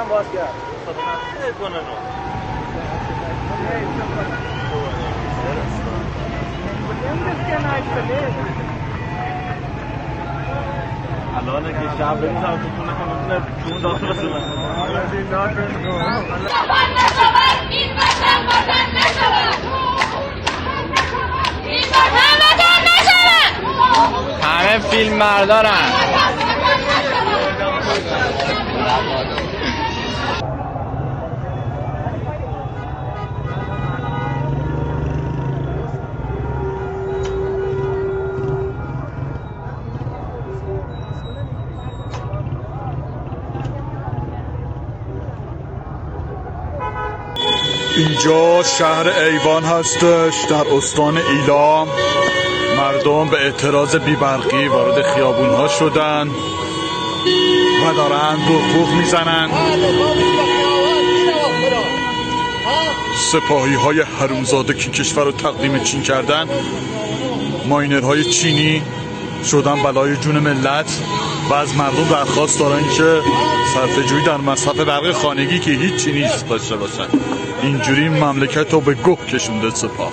هم باز کرد. الان که شب بریزم تو خونه که میتونه چون داخل بسونه همه فیلم بردارن. اینجا شهر ایوان هستش در استان ایلام. مردم به اعتراض بیبرقی وارد خیابون ها شدن و دارن بوق میزنن. سپاهی های حرومزاده که کشور رو تقدیم چین کردن، ماینرهای چینی شدن بلای جون ملت و از مردم درخواست دارن که صرفه‌جویی در مصرف برق خانگی که هیچی نیست داشته باشن. اینجوری مملکت رو به گه کشونده سپاه.